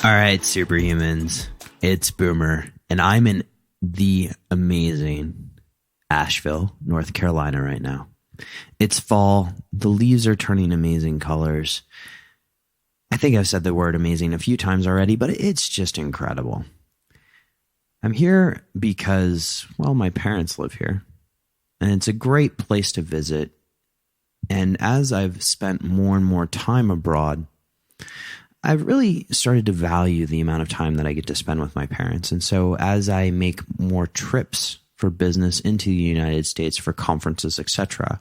All right, superhumans, it's Boomer, and I'm in the amazing Asheville, North Carolina right now. It's fall. The leaves are turning amazing colors. I think I've said the word amazing a few times already, but it's just incredible. I'm here because, well, my parents live here, and it's a great place to visit. And as I've spent more and more time abroad, I've really started to value the amount of time that I get to spend with my parents. And so as I make more trips for business into the United States for conferences, etc.,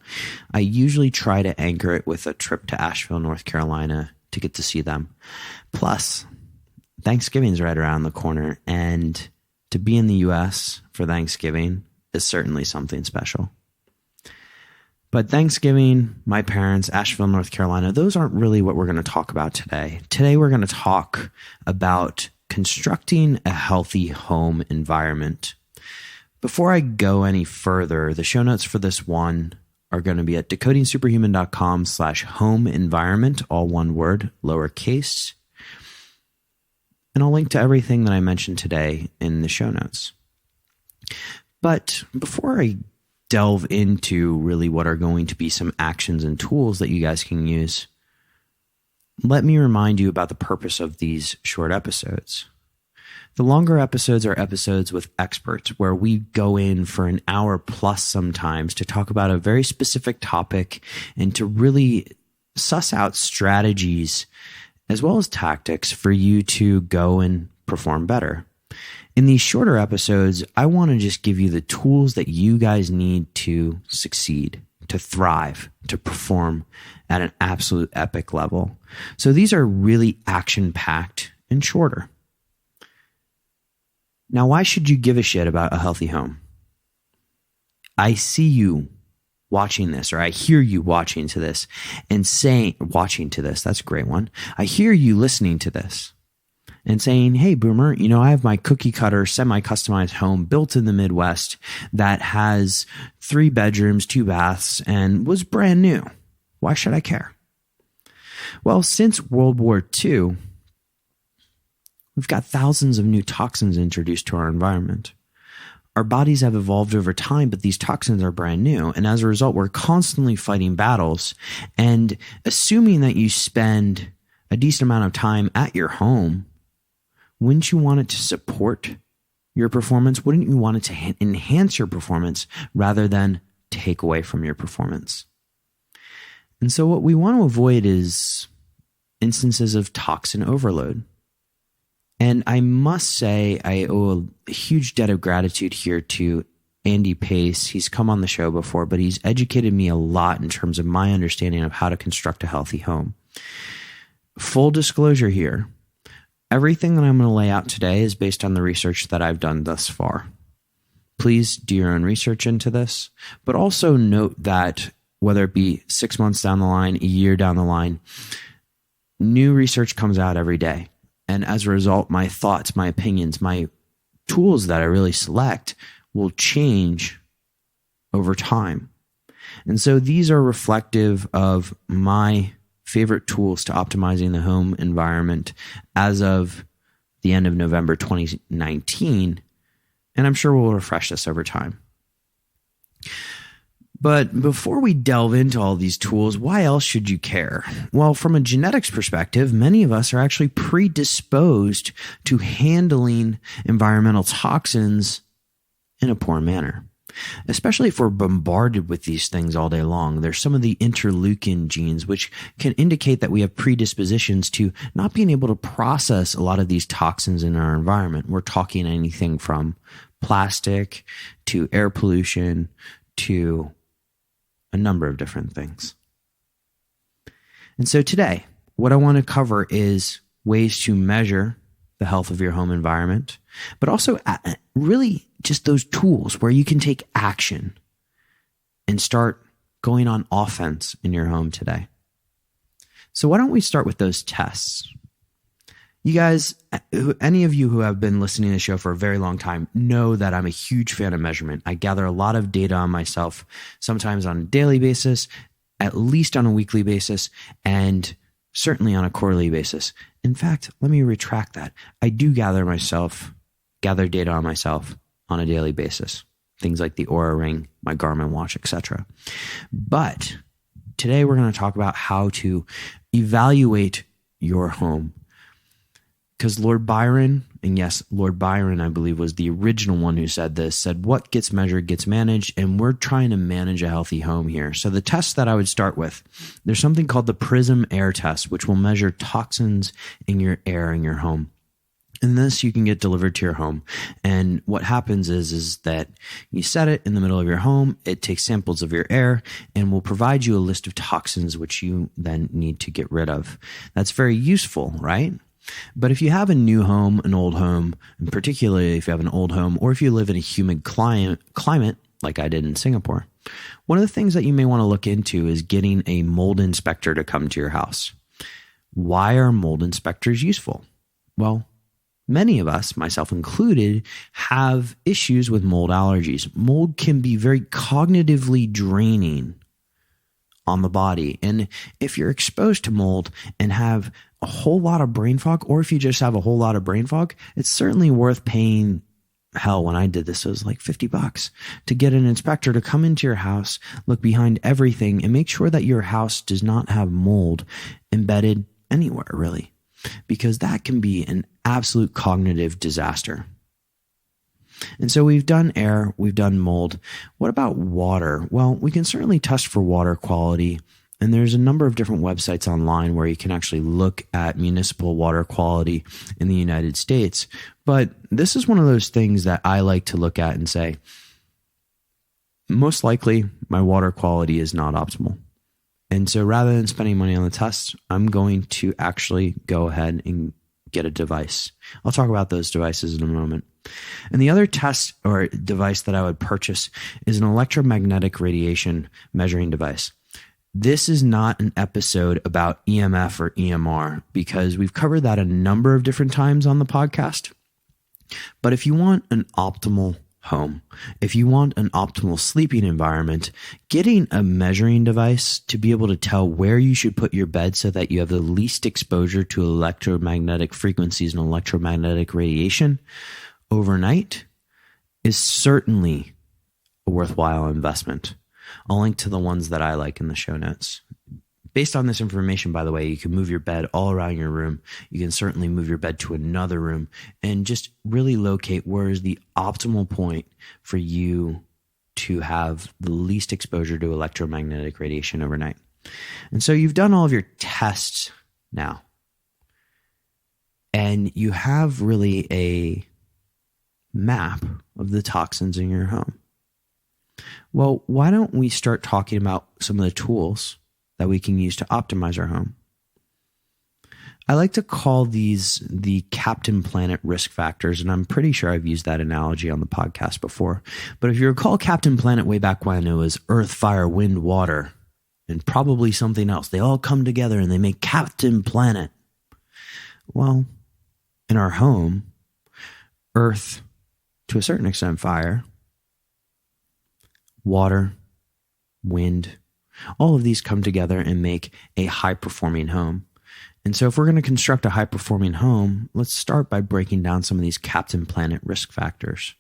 I usually try to anchor it with a trip to Asheville, North Carolina to get to see them. Plus, Thanksgiving's right around the corner, and to be in the US for Thanksgiving is certainly something special. But Thanksgiving, my parents, Asheville, North Carolina, those aren't really what we're going to talk about today. Today, we're going to talk about constructing a healthy home environment. Before I go any further, the show notes for this one are going to be at decodingsuperhuman.com/home environment, all one word, lowercase. And I'll link to everything that I mentioned today in the show notes. But before I delve into really what are going to be some actions and tools that you guys can use, let me remind you about the purpose of these short episodes. The longer episodes are episodes with experts where we go in for an hour plus sometimes to talk about a very specific topic and to really suss out strategies as well as tactics for you to go and perform better. In these shorter episodes, I want to just give you the tools that you guys need to succeed, to thrive, to perform at an absolute epic level. So these are really action-packed and shorter. Now, why should you give a shit about a healthy home? I see you watching this, or I hear you watching to this and saying, watching to this, that's a great one. I hear you listening to this and saying, hey, Boomer, I have my cookie cutter, semi-customized home built in the Midwest that has 3 bedrooms, 2 baths, and was brand new. Why should I care? Well, since World War II, we've got thousands of new toxins introduced to our environment. Our bodies have evolved over time, but these toxins are brand new. And as a result, we're constantly fighting battles. And assuming that you spend a decent amount of time at your home, wouldn't you want it to support your performance? Wouldn't you want it to enhance your performance rather than take away from your performance? And so what we want to avoid is instances of toxin overload. And I must say, I owe a huge debt of gratitude here to Andy Pace. He's come on the show before, but he's educated me a lot in terms of my understanding of how to construct a healthy home. Full disclosure here, everything that I'm going to lay out today is based on the research that I've done thus far. Please do your own research into this, but also note that whether it be 6 months down the line, a year down the line, new research comes out every day. And as a result, my thoughts, my opinions, my tools that I really select will change over time. And so these are reflective of my favorite tools to optimizing the home environment as of the end of November 2019. And I'm sure we'll refresh this over time. But before we delve into all these tools, why else should you care? Well, from a genetics perspective, many of us are actually predisposed to handling environmental toxins in a poor manner, especially if we're bombarded with these things all day long. There's some of the interleukin genes, which can indicate that we have predispositions to not being able to process a lot of these toxins in our environment. We're talking anything from plastic to air pollution to a number of different things. And so today, what I want to cover is ways to measure the health of your home environment, but also really just those tools where you can take action and start going on offense in your home today. So why don't we start with those tests? You guys, any of you who have been listening to the show for a very long time know that I'm a huge fan of measurement. I gather a lot of data on myself, sometimes on a daily basis, at least on a weekly basis. And certainly on a quarterly basis. In fact, let me retract that. I do gather data on myself on a daily basis. Things like the Oura Ring, my Garmin watch, etc. But today we're going to talk about how to evaluate your home. Because Lord Byron, and yes, Lord Byron, I believe, was the original one who said this, said what gets measured gets managed, and we're trying to manage a healthy home here. So the test that I would start with, there's something called the PRISM air test, which will measure toxins in your air in your home. And this you can get delivered to your home. And what happens is that you set it in the middle of your home, it takes samples of your air, and will provide you a list of toxins which you then need to get rid of. That's very useful, right? But if you have a new home, an old home, and particularly if you have an old home, or if you live in a humid climate like I did in Singapore, one of the things that you may want to look into is getting a mold inspector to come to your house. Why are mold inspectors useful? Well, many of us, myself included, have issues with mold allergies. Mold can be very cognitively draining on the body. And if you're exposed to mold and have a whole lot of brain fog, or if you just have a whole lot of brain fog, it's certainly worth paying. Hell, when I did this, it was like $50 to get an inspector to come into your house, look behind everything, and make sure that your house does not have mold embedded anywhere, really, because that can be an absolute cognitive disaster. And so we've done air, we've done mold. What about water? Well, we can certainly test for water quality. And there's a number of different websites online where you can actually look at municipal water quality in the United States. But this is one of those things that I like to look at and say, most likely my water quality is not optimal. And so rather than spending money on the test, I'm going to actually go ahead and get a device. I'll talk about those devices in a moment. And the other test or device that I would purchase is an electromagnetic radiation measuring device. This is not an episode about EMF or EMR because we've covered that a number of different times on the podcast. But if you want an optimal home, if you want an optimal sleeping environment, getting a measuring device to be able to tell where you should put your bed so that you have the least exposure to electromagnetic frequencies and electromagnetic radiation overnight is certainly a worthwhile investment. I'll link to the ones that I like in the show notes. Based on this information, by the way, you can move your bed all around your room. You can certainly move your bed to another room and just really locate where is the optimal point for you to have the least exposure to electromagnetic radiation overnight. And so you've done all of your tests now. And you have really a map of the toxins in your home. Well, why don't we start talking about some of the tools that we can use to optimize our home? I like to call these the Captain Planet risk factors, and I'm pretty sure I've used that analogy on the podcast before. But if you recall Captain Planet way back when, it was earth, fire, wind, water, and probably something else. They all come together and they make Captain Planet. Well, in our home, earth, to a certain extent, fire, water, wind, all of these come together and make a high-performing home. And so if we're going to construct a high-performing home, let's start by breaking down some of these Captain Planet risk factors.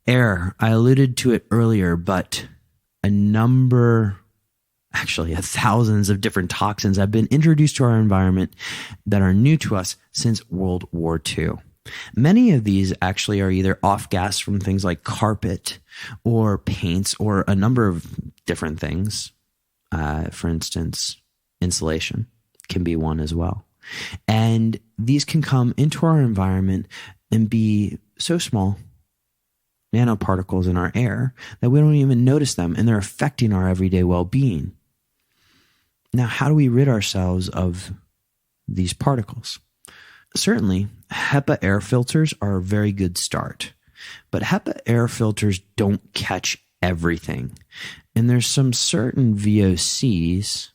Air, I alluded to it earlier, but thousands of different toxins have been introduced to our environment that are new to us since World War II. Many of these actually are either off gas from things like carpet or paints or a number of different things. For instance, insulation can be one as well. And these can come into our environment and be so small, nanoparticles in our air, that we don't even notice them, and they're affecting our everyday well-being. Now, how do we rid ourselves of these particles? Certainly, HEPA air filters are a very good start, but HEPA air filters don't catch everything. And there's some certain VOCs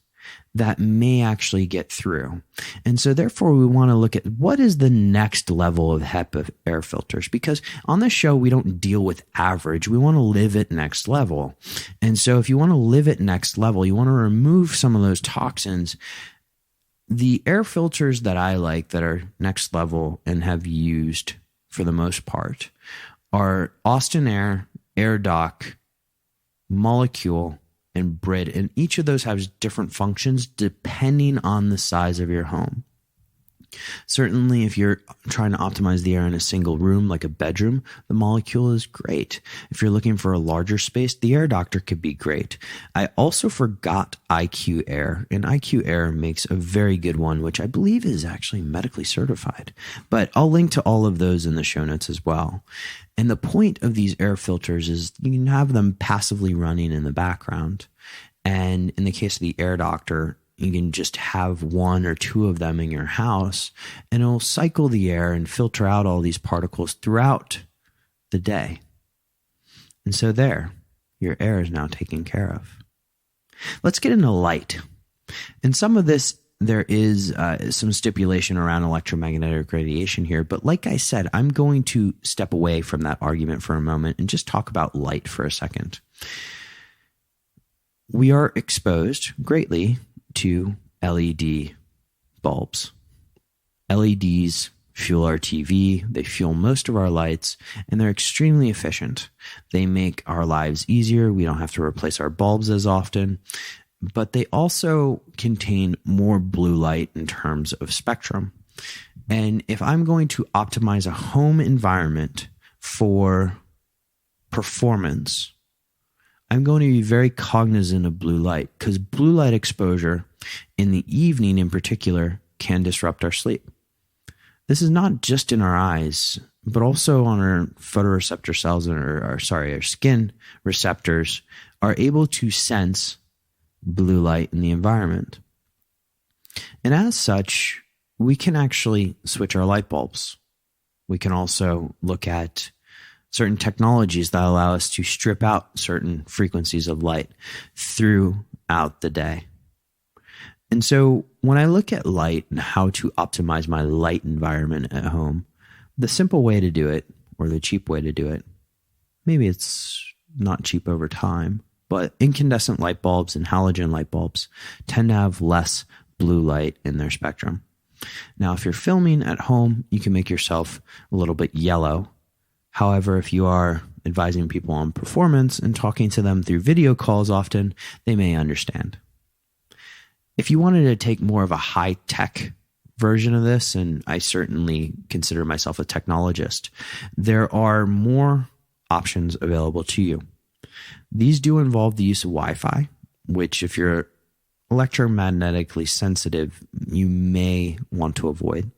that may actually get through. And so therefore we want to look at what is the next level of HEPA air filters, because on this show, we don't deal with average. We want to live at next level. And so if you want to live at next level, you want to remove some of those toxins. The air filters that I like that are next level and have used for the most part are Austin Air, AirDoc, Molecule, and Brid. And each of those has different functions depending on the size of your home. Certainly, if you're trying to optimize the air in a single room, like a bedroom, the Molecule is great. If you're looking for a larger space, the AirDoctor could be great. I also forgot IQ Air, and IQ Air makes a very good one, which I believe is actually medically certified. But I'll link to all of those in the show notes as well. And the point of these air filters is you can have them passively running in the background. And in the case of the AirDoctor, you can just have one or two of them in your house, and it'll cycle the air and filter out all these particles throughout the day. And so there, your air is now taken care of. Let's get into light. And some of this, there is some stipulation around electromagnetic radiation here. But like I said, I'm going to step away from that argument for a moment and just talk about light for a second. We are exposed greatly to LED bulbs. LEDs fuel our TV, they fuel most of our lights, and they're extremely efficient. They make our lives easier. We don't have to replace our bulbs as often, but they also contain more blue light in terms of spectrum. And if I'm going to optimize a home environment for performance, I'm going to be very cognizant of blue light, because blue light exposure in the evening in particular can disrupt our sleep. This is not just in our eyes, but also on our photoreceptor cells, our skin receptors are able to sense blue light in the environment. And as such, we can actually switch our light bulbs. We can also look at certain technologies that allow us to strip out certain frequencies of light throughout the day. And so when I look at light and how to optimize my light environment at home, the simple way to do it, or the cheap way to do it, maybe it's not cheap over time, but incandescent light bulbs and halogen light bulbs tend to have less blue light in their spectrum. Now, if you're filming at home, you can make yourself a little bit yellow. However, if you are advising people on performance and talking to them through video calls often, they may understand. If you wanted to take more of a high-tech version of this, and I certainly consider myself a technologist, there are more options available to you. These do involve the use of Wi-Fi, which if you're electromagnetically sensitive, you may want to avoid.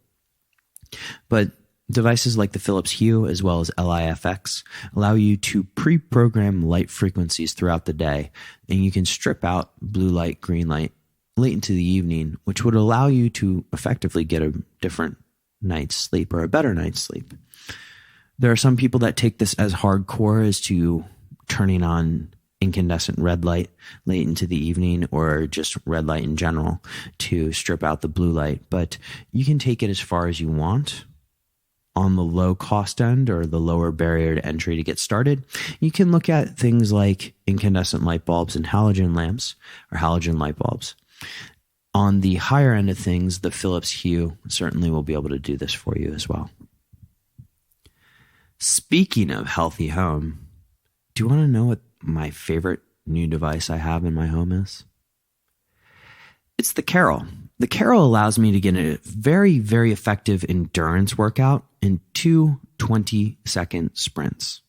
But devices like the Philips Hue as well as LIFX allow you to pre-program light frequencies throughout the day, and you can strip out blue light, green light late into the evening, which would allow you to effectively get a different night's sleep or a better night's sleep. There are some people that take this as hardcore as to turning on incandescent red light late into the evening, or just red light in general to strip out the blue light, but you can take it as far as you want. On the low cost end, or the lower barrier to entry to get started, you can look at things like incandescent light bulbs and halogen lamps, or halogen light bulbs. On the higher end of things, the Philips Hue certainly will be able to do this for you as well. Speaking of healthy home, do you want to know what my favorite new device I have in my home is? It's the Carol. The Carol allows me to get a very, very effective endurance workout in 2 20-second sprints.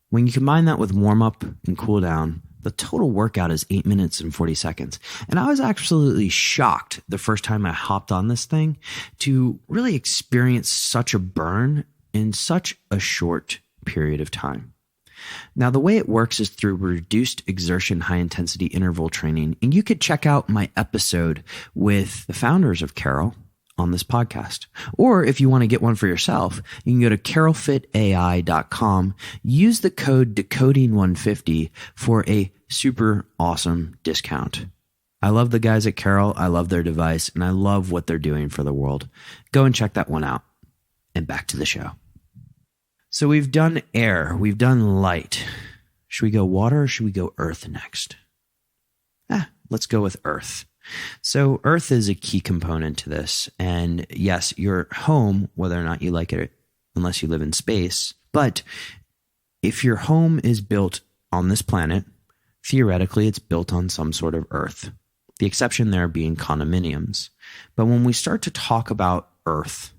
When you combine that with warm-up and cool-down, the total workout is 8 minutes and 40 seconds. And I was absolutely shocked the first time I hopped on this thing to really experience such a burn in such a short period of time. Now, the way it works is through reduced exertion high-intensity interval training, and you could check out my episode with the founders of Carol on this podcast. Or if you want to get one for yourself, you can go to carolfitai.com, use the code decoding150 for a super awesome discount. I love the guys at Carol, I love their device, and I love what they're doing for the world. Go and check that one out. And back to the show. So we've done air, we've done light. Should we go water or should we go earth next? Let's go with earth. So earth is a key component to this. And yes, your home, whether or not you like it, unless you live in space, but if your home is built on this planet, theoretically it's built on some sort of earth. The exception there being condominiums. But when we start to talk about earth,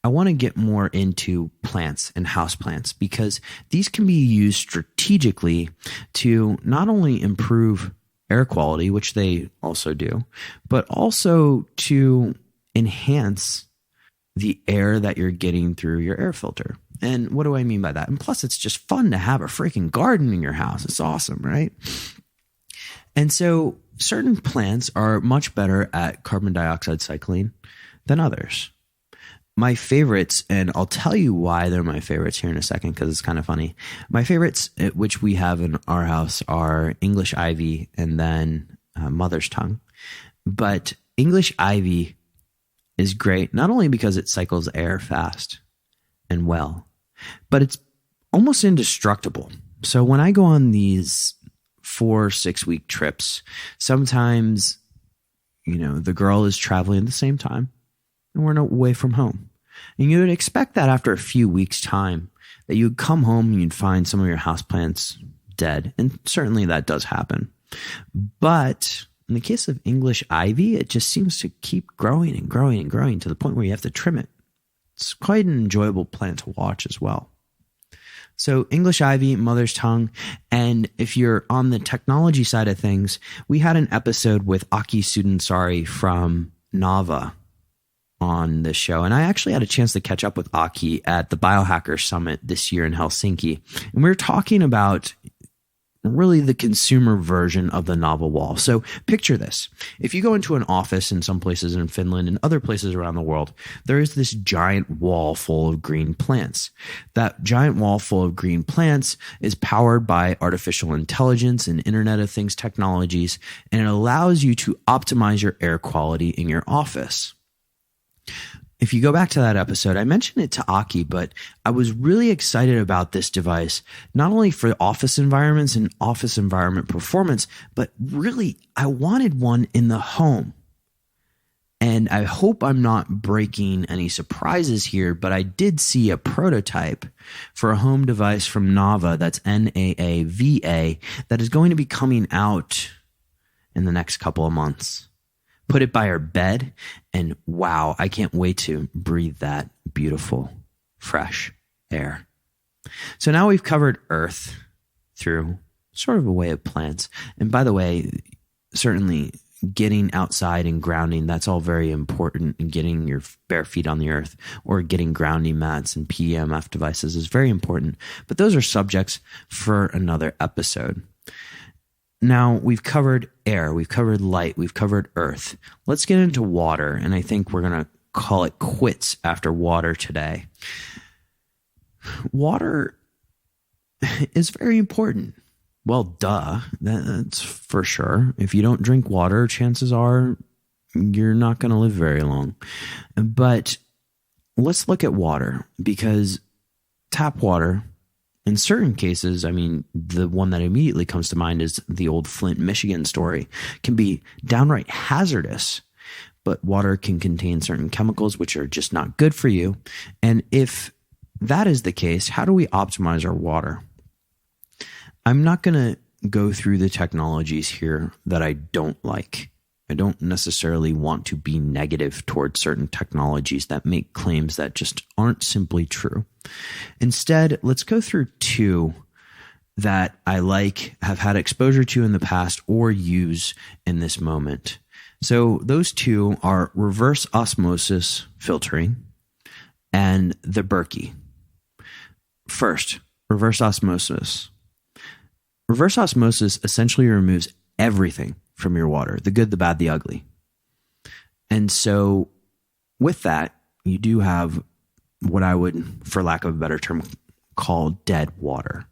I want to get more into plants and houseplants because these can be used strategically to not only improve air quality, which they also do, but also to enhance the air that you're getting through your air filter. And what do I mean by that? And plus, it's just fun to have a freaking garden in your house. It's awesome, right? And so certain plants are much better at carbon dioxide cycling than others. My favorites, and I'll tell you why they're my favorites here in a second because it's kind of funny. My favorites, which we have in our house, are English ivy and then mother's tongue. But English ivy is great, not only because it cycles air fast and well, but it's almost indestructible. So when I go on these 4-6 week trips, sometimes, the girl is traveling at the same time and we're away from home. And you would expect that after a few weeks' time that you'd come home and you'd find some of your houseplants dead. And certainly that does happen. But in the case of English ivy, it just seems to keep growing and growing and growing to the point where you have to trim it. It's quite an enjoyable plant to watch as well. So English ivy, mother's tongue, and if you're on the technology side of things, we had an episode with Aki Soudunsaari from Nava on this show. And I actually had a chance to catch up with Aki at the Biohacker Summit this year in Helsinki. And we were talking about really the consumer version of the Nava wall. So picture this. If you go into an office in some places in Finland and other places around the world, there is this giant wall full of green plants. That giant wall full of green plants is powered by artificial intelligence and Internet of Things technologies, and it allows you to optimize your air quality in your office. If you go back to that episode, I mentioned it to Aki, but I was really excited about this device, not only for office environments and office environment performance, but really I wanted one in the home. And I hope I'm not breaking any surprises here, but I did see a prototype for a home device from Nava, that's NAAVA, that is going to be coming out in the next couple of months. Put it by our bed, and wow, I can't wait to breathe that beautiful, fresh air. So now we've covered earth through sort of a way of plants. And by the way, certainly getting outside and grounding, that's all very important. And getting your bare feet on the earth or getting grounding mats and PaceEMF devices is very important. But those are subjects for another episode. Now, we've covered air, we've covered light, we've covered earth. Let's get into water, and I think we're going to call it quits after water today. Water is very important. Well, duh, that's for sure. If you don't drink water, chances are you're not going to live very long. But let's look at water, because tap water, in certain cases, I mean, the one that immediately comes to mind is the old Flint, Michigan story, can be downright hazardous, but water can contain certain chemicals which are just not good for you. And if that is the case, how do we optimize our water? I'm not going to go through the technologies here that I don't like. I don't necessarily want to be negative towards certain technologies that make claims that just aren't simply true. Instead, let's go through two that I like, have had exposure to in the past, or use in this moment. So those two are reverse osmosis filtering and the Berkey. First, reverse osmosis. Reverse osmosis essentially removes everything from your water, the good, the bad, the ugly. And so with that, you do have what I would, for lack of a better term, call dead water.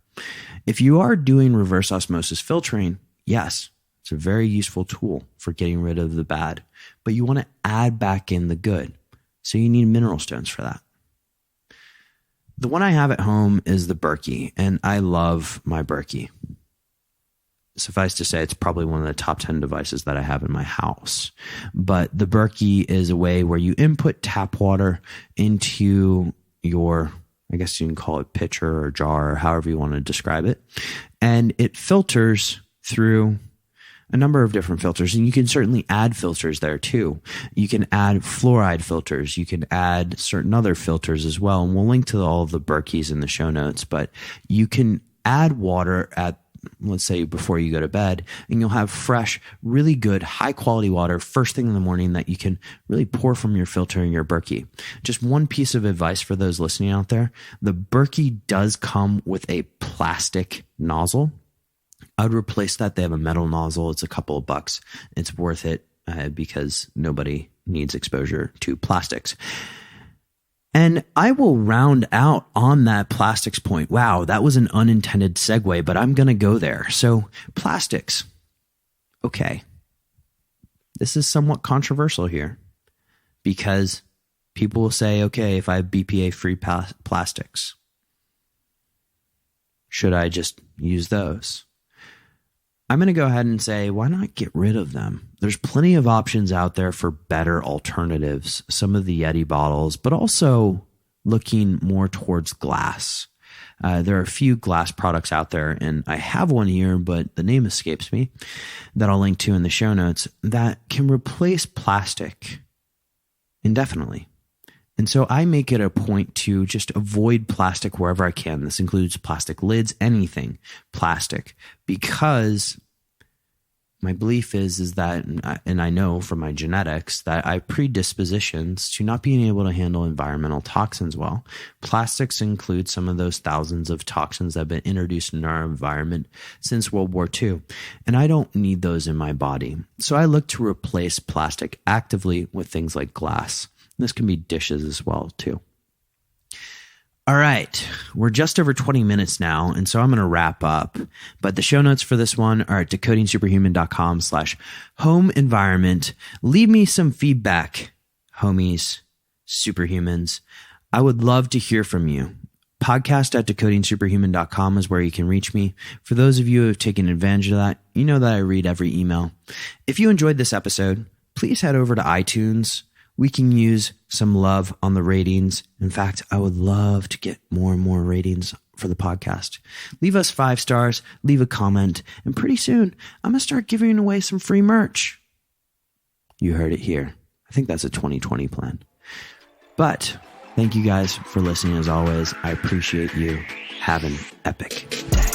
If you are doing reverse osmosis filtering, yes, it's a very useful tool for getting rid of the bad, but you want to add back in the good. So you need mineral stones for that. The one I have at home is the Berkey, and I love my Berkey. suffice to say, it's probably one of the top 10 devices that I have in my house. But the Berkey is a way where you input tap water into your, I guess you can call it pitcher or jar or however you want to describe it. And it filters through a number of different filters. And you can certainly add filters there too. You can add fluoride filters. You can add certain other filters as well. And we'll link to all of the Berkeys in the show notes. But you can add water at, let's say, before you go to bed, and you'll have fresh, really good, high quality water first thing in the morning that you can really pour from your filter in your Berkey. Just one piece of advice for those listening out there. The Berkey does come with a plastic nozzle. I would replace that. They have a metal nozzle. It's a couple of bucks. It's worth it because nobody needs exposure to plastics. And I will round out on that plastics point. Wow, that was an unintended segue, but I'm going to go there. So plastics. Okay. This is somewhat controversial here because people will say, okay, if I have BPA-free plastics, should I just use those? I'm going to go ahead and say, why not get rid of them? There's plenty of options out there for better alternatives, some of the Yeti bottles, but also looking more towards glass. There are a few glass products out there, and I have one here, but the name escapes me, that I'll link to in the show notes, that can replace plastic indefinitely. And so I make it a point to just avoid plastic wherever I can. This includes plastic lids, anything plastic, because my belief is that, and I know from my genetics, that I have predispositions to not being able to handle environmental toxins well. Plastics include some of those thousands of toxins that have been introduced in our environment since World War II, and I don't need those in my body. So I look to replace plastic actively with things like glass. This can be dishes as well, too. All right, we're just over 20 minutes now, and so I'm going to wrap up. But the show notes for this one are at decodingsuperhuman.com/home environment. Leave me some feedback, homies, superhumans. I would love to hear from you. Podcast at decodingsuperhuman.com is where you can reach me. For those of you who have taken advantage of that, you know that I read every email. If you enjoyed this episode, please head over to iTunes. We can use some love on the ratings. In fact, I would love to get more and more ratings for the podcast. Leave us 5 stars, leave a comment, and pretty soon I'm going to start giving away some free merch. You heard it here. I think that's a 2020 plan. But thank you guys for listening as always. I appreciate you. Have an epic day.